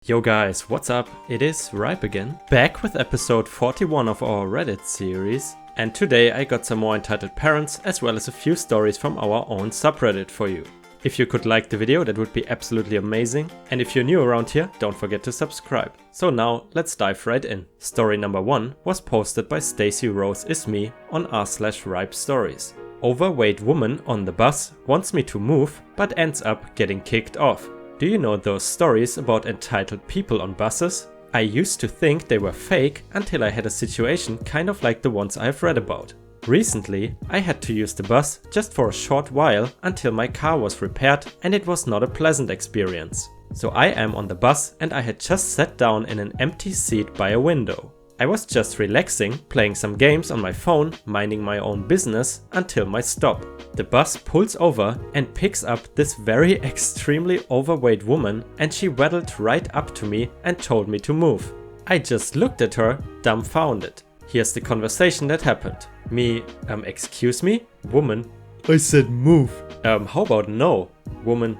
Yo guys, what's up? It is Ripe again, back with episode 41 of our Reddit series, and today I got some more entitled parents as well as a few stories from our own subreddit for you. If you could like the video, that would be absolutely amazing, and if you're new around here, don't forget to subscribe. So now, let's dive right in. Story number 1 was posted by Stacy Rose is me on r/ripe stories. Overweight woman on the bus wants me to move, but ends up getting kicked off. Do you know those stories about entitled people on buses? I used to think they were fake until I had a situation kind of like the ones I have read about. Recently, I had to use the bus just for a short while until my car was repaired, and it was not a pleasant experience. So I am on the bus and I had just sat down in an empty seat by a window. I was just relaxing, playing some games on my phone, minding my own business until my stop. The bus pulls over and picks up this very extremely overweight woman, and she waddled right up to me and told me to move. I just looked at her, dumbfounded. Here's the conversation that happened. Me, excuse me? Woman. I said move. How about no? Woman.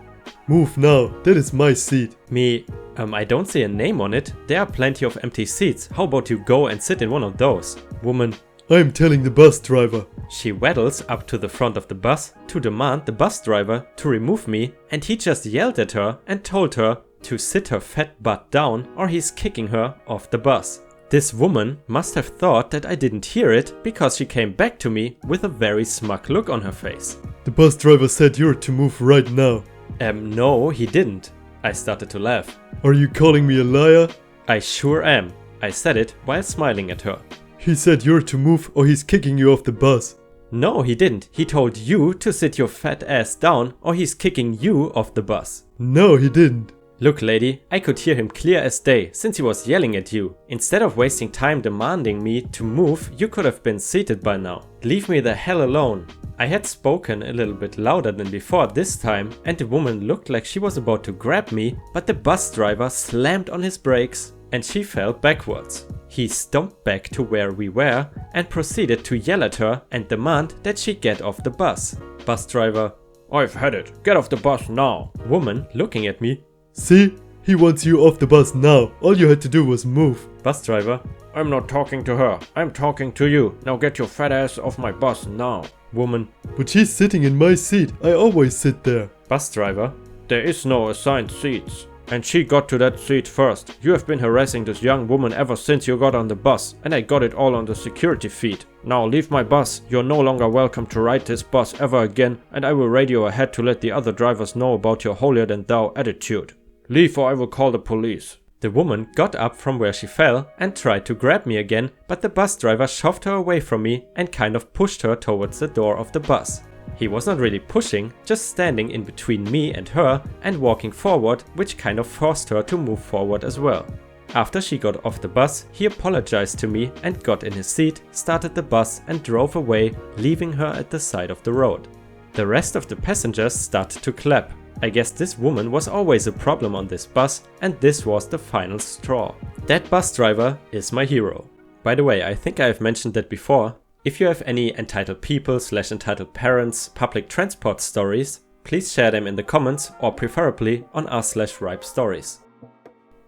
Move now, that is my seat. Me, I don't see a name on it. There are plenty of empty seats. How about you go and sit in one of those? Woman. I am telling the bus driver. She waddles up to the front of the bus to demand the bus driver to remove me, and he just yelled at her and told her to sit her fat butt down or he's kicking her off the bus. This woman must have thought that I didn't hear it because she came back to me with a very smug look on her face. The bus driver said you're to move right now. No, he didn't. I started to laugh. Are you calling me a liar? I sure am. I said it while smiling at her. He said you're to move or he's kicking you off the bus. No, he didn't. He told you to sit your fat ass down or he's kicking you off the bus. No, he didn't. Look, lady, I could hear him clear as day since he was yelling at you. Instead of wasting time demanding me to move, you could have been seated by now. Leave me the hell alone. I had spoken a little bit louder than before this time, and the woman looked like she was about to grab me, but the bus driver slammed on his brakes and she fell backwards. He stomped back to where we were and proceeded to yell at her and demand that she get off the bus. Bus driver. I've had it. Get off the bus now. Woman looking at me. See? He wants you off the bus now. All you had to do was move. Bus driver. I'm not talking to her. I'm talking to you. Now get your fat ass off my bus now. Woman. But she's sitting in my seat. I always sit there. Bus driver. There is no assigned seats. And she got to that seat first. You have been harassing this young woman ever since you got on the bus, and I got it all on the security feed. Now leave my bus. You're no longer welcome to ride this bus ever again, and I will radio ahead to let the other drivers know about your holier-than-thou attitude. Leave or I will call the police. The woman got up from where she fell and tried to grab me again, but the bus driver shoved her away from me and kind of pushed her towards the door of the bus. He was not really pushing, just standing in between me and her and walking forward, which kind of forced her to move forward as well. After she got off the bus, he apologized to me and got in his seat, started the bus and drove away, leaving her at the side of the road. The rest of the passengers started to clap. I guess this woman was always a problem on this bus, and this was the final straw. That bus driver is my hero. By the way, I think I have mentioned that before. If you have any entitled people / entitled parents public transport stories, please share them in the comments or preferably on r/ripe stories.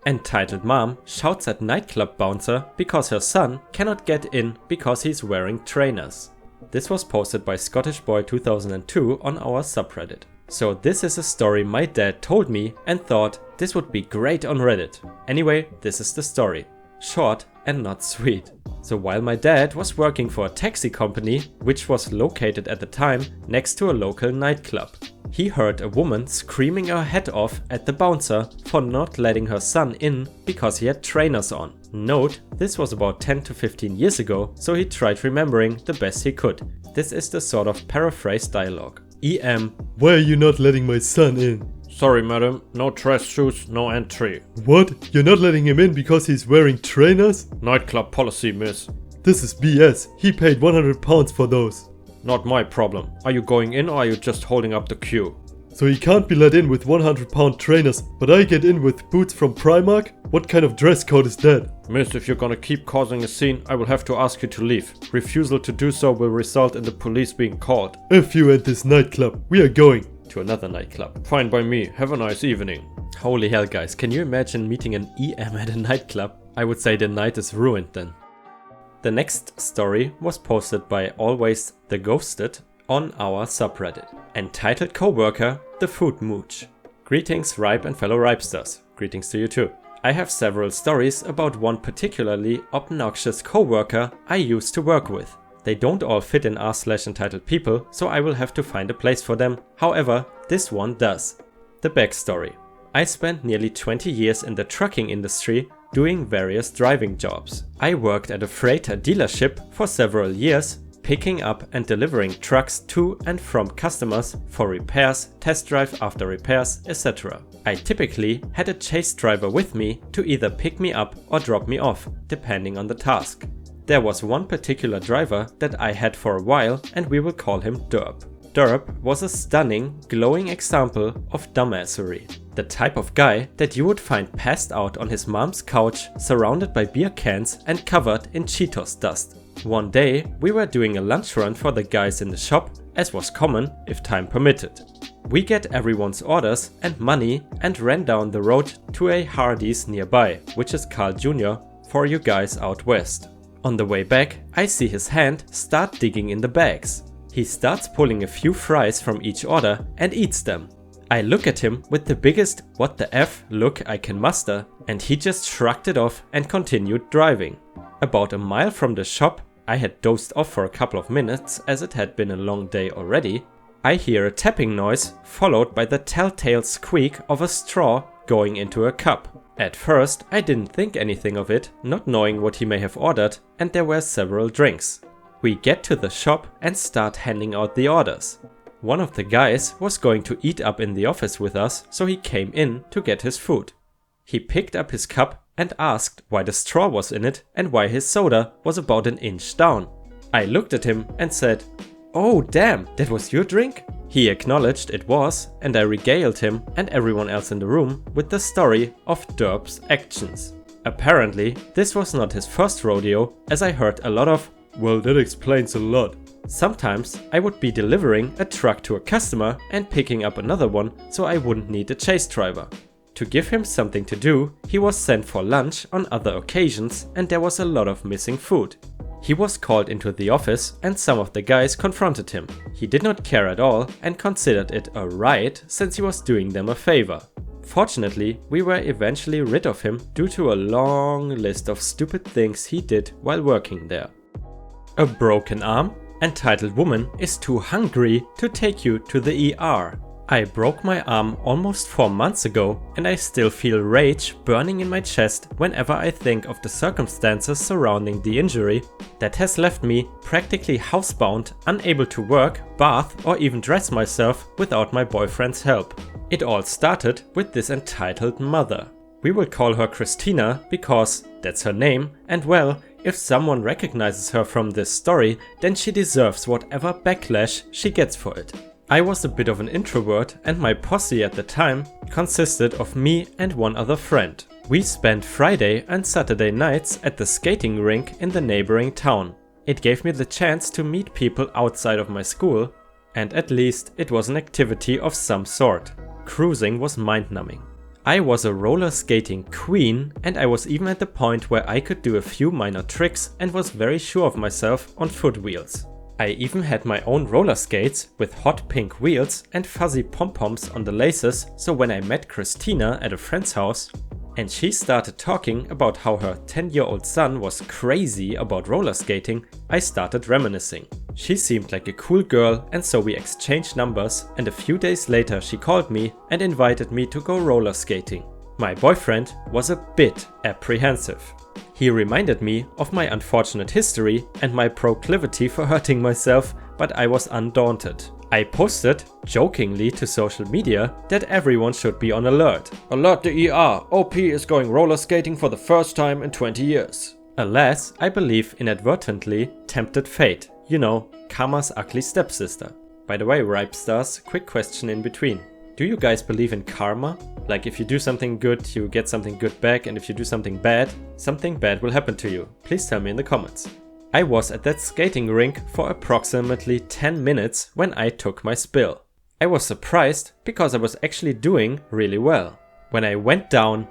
Entitled mom shouts at nightclub bouncer because her son cannot get in because he's wearing trainers. This was posted by Scottish Boy 2002 on our subreddit. So this is a story my dad told me and thought this would be great on Reddit. Anyway, this is the story. Short and not sweet. So while my dad was working for a taxi company, which was located at the time next to a local nightclub, he heard a woman screaming her head off at the bouncer for not letting her son in because he had trainers on. Note, this was about 10 to 15 years ago, so he tried remembering the best he could. This is the sort of paraphrase dialogue. EM. Why are you not letting my son in? Sorry madam, no dress shoes, no entry. What? You're not letting him in because he's wearing trainers? Nightclub policy, miss. This is BS. He paid £100 for those. Not my problem. Are you going in or are you just holding up the queue? So he can't be let in with £100 trainers, but I get in with boots from Primark? What kind of dress code is that? Miss, if you're gonna keep causing a scene, I will have to ask you to leave. Refusal to do so will result in the police being called. If you and this nightclub, we are going. to another nightclub. Fine by me, have a nice evening. Holy hell guys, can you imagine meeting an EM at a nightclub? I would say the night is ruined then. The next story was posted by Always the Ghosted on our subreddit, entitled Coworker, the Food Mooch. Greetings Ripe and fellow Ripesters. Greetings to you too. I have several stories about one particularly obnoxious coworker I used to work with. They don't all fit in r/entitled people, so I will have to find a place for them. However, this one does. The backstory. I spent nearly 20 years in the trucking industry doing various driving jobs. I worked at a freighter dealership for several years, picking up and delivering trucks to and from customers for repairs, test drive after repairs, etc. I typically had a chase driver with me to either pick me up or drop me off, depending on the task. There was one particular driver that I had for a while, and we will call him Derp. Derp was a stunning, glowing example of dumbassery. The type of guy that you would find passed out on his mom's couch, surrounded by beer cans and covered in Cheetos dust. One day, we were doing a lunch run for the guys in the shop, as was common if time permitted. We get everyone's orders and money and ran down the road to a Hardee's nearby, which is Carl Jr. for you guys out west. On the way back, I see his hand start digging in the bags. He starts pulling a few fries from each order and eats them. I look at him with the biggest what the F look I can muster, and he just shrugged it off and continued driving. About a mile from the shop, I had dozed off for a couple of minutes as it had been a long day already. I hear a tapping noise followed by the telltale squeak of a straw going into a cup. At first, I didn't think anything of it, not knowing what he may have ordered, and there were several drinks. We get to the shop and start handing out the orders. One of the guys was going to eat up in the office with us, so he came in to get his food. He picked up his cup and asked why the straw was in it and why his soda was about an inch down. I looked at him and said, "Oh damn, that was your drink?" He acknowledged it was, and I regaled him and everyone else in the room with the story of Derp's actions. Apparently, this was not his first rodeo, as I heard a lot of, "Well, that explains a lot." Sometimes I would be delivering a truck to a customer and picking up another one, so I wouldn't need a chase driver. To give him something to do, he was sent for lunch on other occasions, and there was a lot of missing food. He was called into the office and some of the guys confronted him. He did not care at all and considered it a riot since he was doing them a favor. Fortunately, we were eventually rid of him due to a long list of stupid things he did while working there. A broken arm? Entitled woman is too hungry to take you to the ER. I broke my arm almost 4 months ago and I still feel rage burning in my chest whenever I think of the circumstances surrounding the injury that has left me practically housebound, unable to work, bath or even dress myself without my boyfriend's help. It all started with this entitled mother. We will call her Christina because that's her name, and well, if someone recognizes her from this story, then she deserves whatever backlash she gets for it. I was a bit of an introvert and my posse at the time consisted of me and one other friend. We spent Friday and Saturday nights at the skating rink in the neighboring town. It gave me the chance to meet people outside of my school, and at least it was an activity of some sort. Cruising was mind-numbing. I was a roller skating queen, and I was even at the point where I could do a few minor tricks and was very sure of myself on foot wheels. I even had my own roller skates with hot pink wheels and fuzzy pom-poms on the laces, so when I met Christina at a friend's house and she started talking about how her 10-year-old son was crazy about roller skating, I started reminiscing. She seemed like a cool girl, and so we exchanged numbers, and a few days later she called me and invited me to go roller skating. My boyfriend was a bit apprehensive. He reminded me of my unfortunate history and my proclivity for hurting myself, but I was undaunted. I posted, jokingly to social media, that everyone should be on alert. Alert the ER, OP is going roller skating for the first time in 20 years. Alas, I believe inadvertently tempted fate. You know, karma's ugly stepsister. By the way, Ripe Stars, quick question in between. Do you guys believe in karma? Like if you do something good, you get something good back, and if you do something bad will happen to you. Please tell me in the comments. I was at that skating rink for approximately 10 minutes when I took my spill. I was surprised because I was actually doing really well. When I went down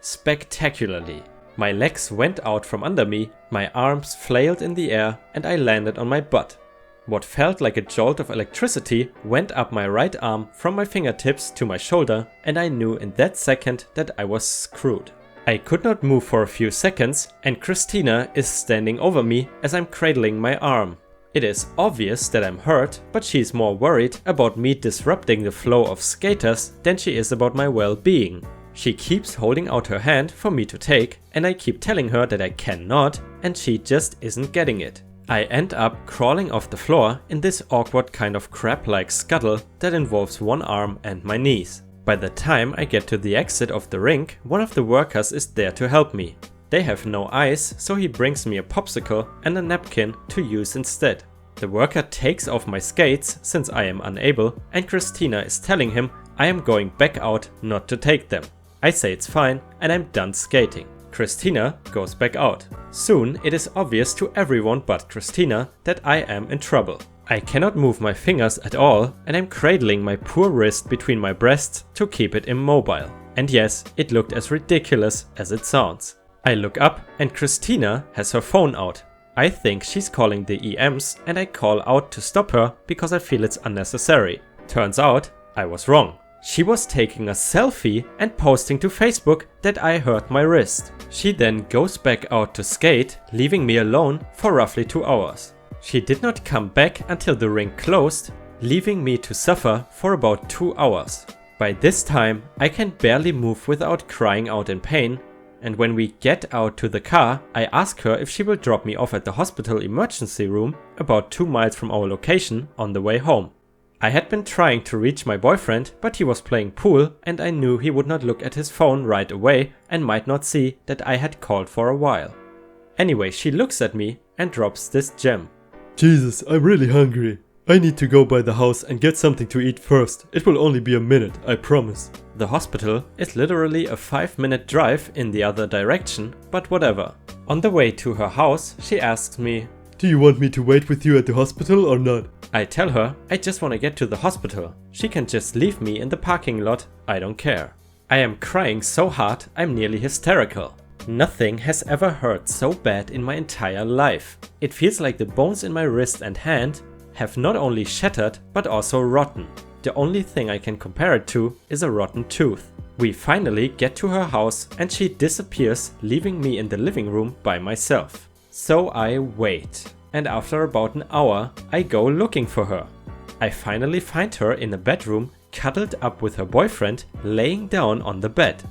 spectacularly. My legs went out from under me, my arms flailed in the air, and I landed on my butt. What felt like a jolt of electricity went up my right arm from my fingertips to my shoulder, and I knew in that second that I was screwed. I could not move for a few seconds, and Christina is standing over me as I'm cradling my arm. It is obvious that I'm hurt, but she's more worried about me disrupting the flow of skaters than she is about my well-being. She keeps holding out her hand for me to take, and I keep telling her that I cannot, and she just isn't getting it. I end up crawling off the floor in this awkward kind of crab-like scuttle that involves one arm and my knees. By the time I get to the exit of the rink, one of the workers is there to help me. They have no ice, so he brings me a popsicle and a napkin to use instead. The worker takes off my skates since I am unable, and Christina is telling him I am going back out not to take them. I say it's fine and I'm done skating. Christina goes back out. Soon it is obvious to everyone but Christina that I am in trouble. I cannot move my fingers at all, and I'm cradling my poor wrist between my breasts to keep it immobile. And yes, it looked as ridiculous as it sounds. I look up and Christina has her phone out. I think she's calling the EMs, and I call out to stop her because I feel it's unnecessary. Turns out I was wrong. She was taking a selfie and posting to Facebook that I hurt my wrist. She then goes back out to skate, leaving me alone for roughly 2 hours. She did not come back until the rink closed, leaving me to suffer for about 2 hours. By this time, I can barely move without crying out in pain, and when we get out to the car, I ask her if she will drop me off at the hospital emergency room about 2 miles from our location on the way home. I had been trying to reach my boyfriend, but he was playing pool, and I knew he would not look at his phone right away and might not see that I had called for a while. Anyway, she looks at me and drops this gem. Jesus, I'm really hungry. I need to go by the house and get something to eat first. It will only be a minute, I promise. The hospital is literally a 5-minute drive in the other direction, but whatever. On the way to her house, she asks me, "Do you want me to wait with you at the hospital or not?" I tell her I just want to get to the hospital. She can just leave me in the parking lot, I don't care. I am crying so hard I'm nearly hysterical. Nothing has ever hurt so bad in my entire life. It feels like the bones in my wrist and hand have not only shattered but also rotten. The only thing I can compare it to is a rotten tooth. We finally get to her house and she disappears, leaving me in the living room by myself. So I wait. And after about an hour, I go looking for her. I finally find her in a bedroom, cuddled up with her boyfriend, laying down on the bed.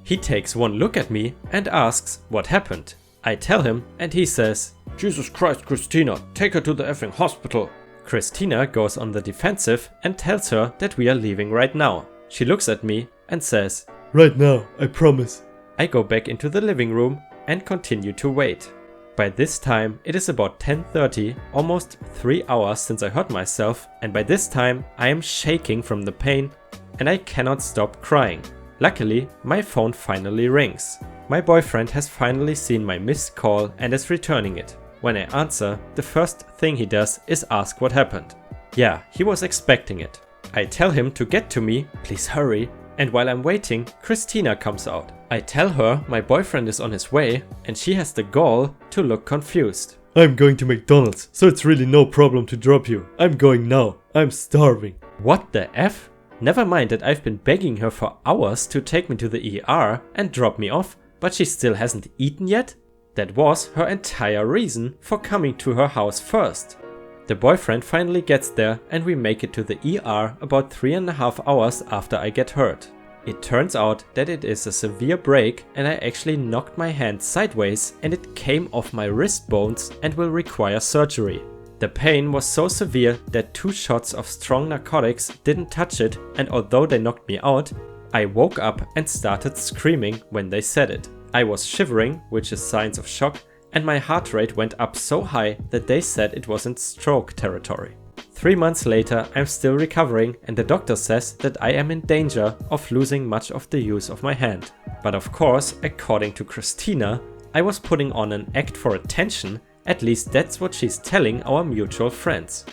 He takes one look at me and asks what happened. I tell him and he says, "Jesus Christ, Christina, take her to the effing hospital." Christina goes on the defensive and tells her that we are leaving right now. She looks at me and says, "Right now, I promise." I go back into the living room and continue to wait. By this time, it is about 10:30, almost 3 hours since I hurt myself, and by this time, I am shaking from the pain and I cannot stop crying. Luckily, my phone finally rings. My boyfriend has finally seen my missed call and is returning it. When I answer, the first thing he does is ask what happened. Yeah, he was expecting it. I tell him to get to me, please hurry, and while I'm waiting, Christina comes out. I tell her my boyfriend is on his way, and she has the gall to look confused. "I'm going to McDonald's, so it's really no problem to drop you. I'm going now. I'm starving." What the F? Never mind that I've been begging her for hours to take me to the ER and drop me off, but she still hasn't eaten yet? That was her entire reason for coming to her house first. The boyfriend finally gets there and we make it to the ER about 3.5 hours after I get hurt. It turns out that it is a severe break and I actually knocked my hand sideways and it came off my wrist bones and will require surgery. The pain was so severe that 2 shots of strong narcotics didn't touch it, and although they knocked me out, I woke up and started screaming when they said it. I was shivering, which is signs of shock, and my heart rate went up so high that they said it was in stroke territory. 3 months later, I'm still recovering and the doctor says that I am in danger of losing much of the use of my hand. But of course, according to Christina, I was putting on an act for attention, at least that's what she's telling our mutual friends.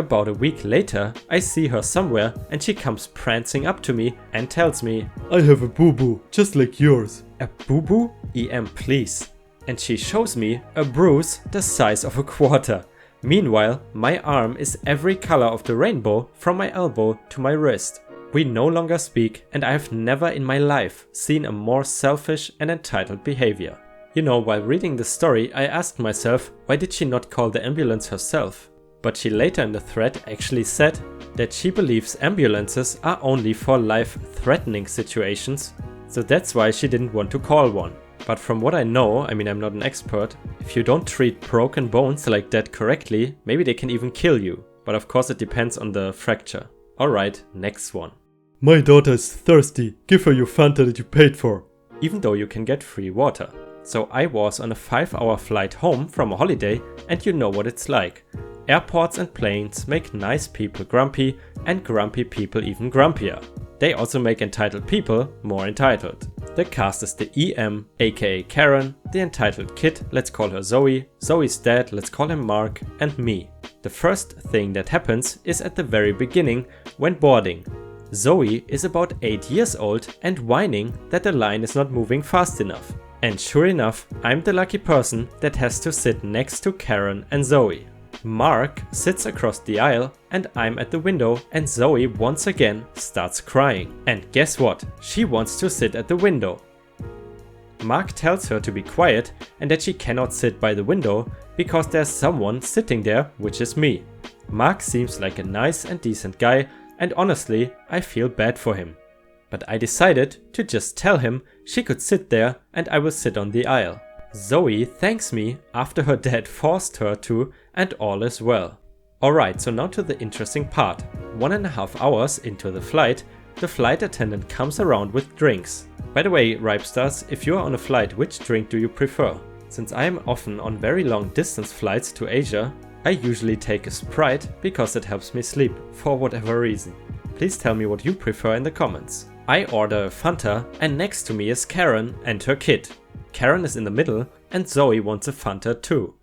About a week later, I see her somewhere and she comes prancing up to me and tells me, I have a boo-boo, just like yours. "A boo-boo? EM, please." And she shows me a bruise the size of a quarter. Meanwhile, my arm is every color of the rainbow from my elbow to my wrist. We no longer speak, and I have never in my life seen a more selfish and entitled behavior. You know, while reading the story, I asked myself, why did she not call the ambulance herself? But she later in the thread actually said that she believes ambulances are only for life-threatening situations, so that's why she didn't want to call one. But from what I know, I mean, I'm not an expert, if you don't treat broken bones like that correctly, maybe they can even kill you. But of course it depends on the fracture. Alright, next one. My daughter is thirsty. Give her your Fanta that you paid for. Even though you can get free water. So I was on a 5-hour flight home from a holiday, and you know what it's like. Airports and planes make nice people grumpy, and grumpy people even grumpier. They also make entitled people more entitled. The cast is the EM, aka Karen, the entitled kid, let's call her Zoe, Zoe's dad, let's call him Mark, and me. The first thing that happens is at the very beginning, when boarding. Zoe is about 8 years old and whining that the line is not moving fast enough. And sure enough, I'm the lucky person that has to sit next to Karen and Zoe. Mark sits across the aisle and I'm at the window, and Zoe once again starts crying. And guess what? She wants to sit at the window. Mark tells her to be quiet and that she cannot sit by the window because there's someone sitting there, which is me. Mark seems like a nice and decent guy, and honestly, I feel bad for him. But I decided to just tell him she could sit there and I will sit on the aisle. Zoe thanks me after her dad forced her to, and all is well. Alright, so now to the interesting part. 1.5 hours into the flight attendant comes around with drinks. By the way, Ripestars, if you are on a flight, which drink do you prefer? Since I am often on very long distance flights to Asia, I usually take a Sprite because it helps me sleep, for whatever reason. Please tell me what you prefer in the comments. I order a Fanta, and next to me is Karen and her kid. Karen is in the middle and Zoe wants a Fanta too.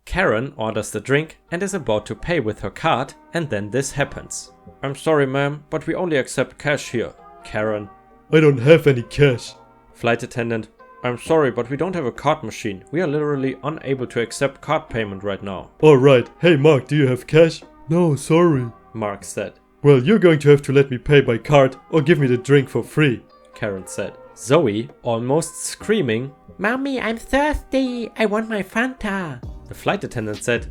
Karen orders the drink and is about to pay with her card, and then this happens. "I'm sorry ma'am, but we only accept cash here." Karen: I don't have any cash. Flight attendant: "I'm sorry, but we don't have a card machine. We are literally unable to accept card payment right now." Alright, hey Mark, do you have cash? No, sorry. Mark said. Well, you're going to have to let me pay by card or give me the drink for free. Karen said. Zoe, almost screaming, "Mommy, I'm thirsty. I want my Fanta." The flight attendant said,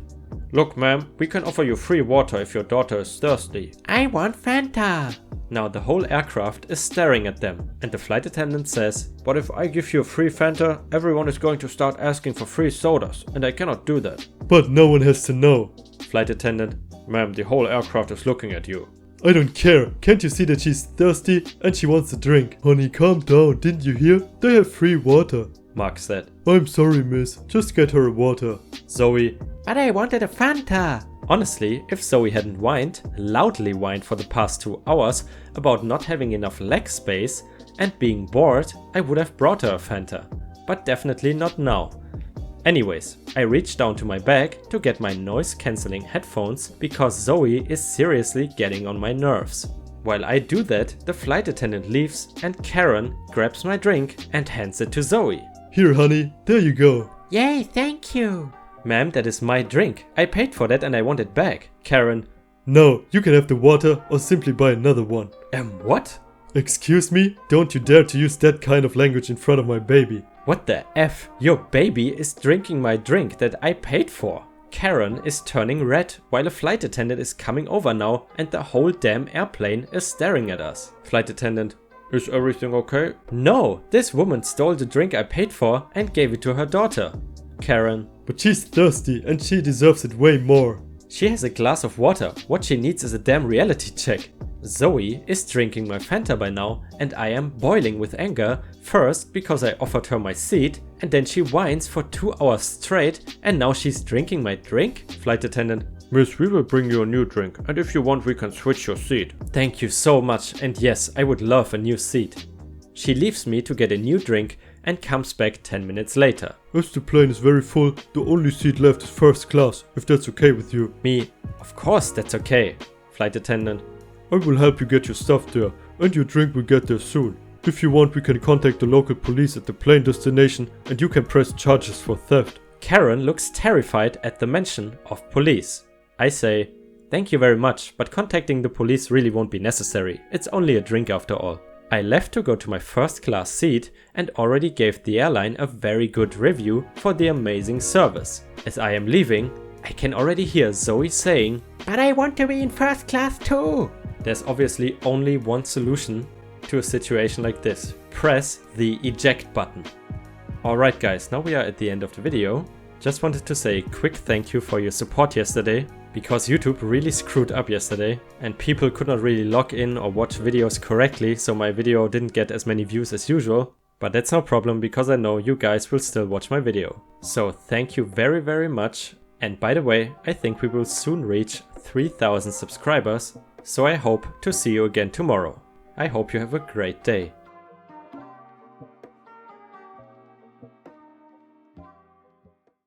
"Look ma'am, we can offer you free water if your daughter is thirsty." "I want Fanta." Now the whole aircraft is staring at them, and the flight attendant says, "But if I give you a free Fanta, everyone is going to start asking for free sodas, and I cannot do that." But no one has to know. Flight attendant: "Ma'am, the whole aircraft is looking at you." I don't care. Can't you see that she's thirsty and she wants a drink? Honey, calm down. Didn't you hear? They have free water. Mark said. I'm sorry, miss. Just get her a water. Zoe: "But I wanted a Fanta." Honestly, if Zoe hadn't whined, loudly whined for the past 2 hours about not having enough leg space and being bored, I would have brought her a Fanta. But definitely not now. Anyways, I reach down to my bag to get my noise cancelling headphones because Zoe is seriously getting on my nerves. While I do that, the flight attendant leaves and Karen grabs my drink and hands it to Zoe. Here, honey. There you go. Yay, thank you. Ma'am, that is my drink. I paid for that and I want it back. Karen: No, you can have the water or simply buy another one. What? Excuse me? Don't you dare to use that kind of language in front of my baby. What the F? Your baby is drinking my drink that I paid for. Karen is turning red while a flight attendant is coming over now and the whole damn airplane is staring at us. Flight attendant: "Is everything okay?" No, this woman stole the drink I paid for and gave it to her daughter. Karen: But she's thirsty and she deserves it way more. She has a glass of water. What she needs is a damn reality check. Zoe is drinking my Fanta by now and I am boiling with anger, first because I offered her my seat and then she whines for 2 hours straight and now she's drinking my drink? Flight attendant: "Miss, we will bring you a new drink and if you want we can switch your seat." Thank you so much, and yes, I would love a new seat. She leaves me to get a new drink and comes back 10 minutes later. As the plane is very full, the only seat left is first class, if that's okay with you. Me, of course that's okay. Flight attendant, I will help you get your stuff there, and your drink will get there soon. If you want, we can contact the local police at the plane destination and you can press charges for theft. Karen looks terrified at the mention of police. I say, thank you very much, but contacting the police really won't be necessary. It's only a drink after all. I left to go to my first class seat and already gave the airline a very good review for the amazing service. As I am leaving, I can already hear Zoe saying, "But I want to be in first class too." There's obviously only one solution to a situation like this. Press the eject button. Alright guys, now we are at the end of the video. Just wanted to say a quick thank you for your support yesterday, because YouTube really screwed up yesterday and people could not really log in or watch videos correctly, so my video didn't get as many views as usual. But that's no problem because I know you guys will still watch my video. So thank you very, very much. And by the way, I think we will soon reach 3,000 subscribers, so I hope to see you again tomorrow. I hope you have a great day.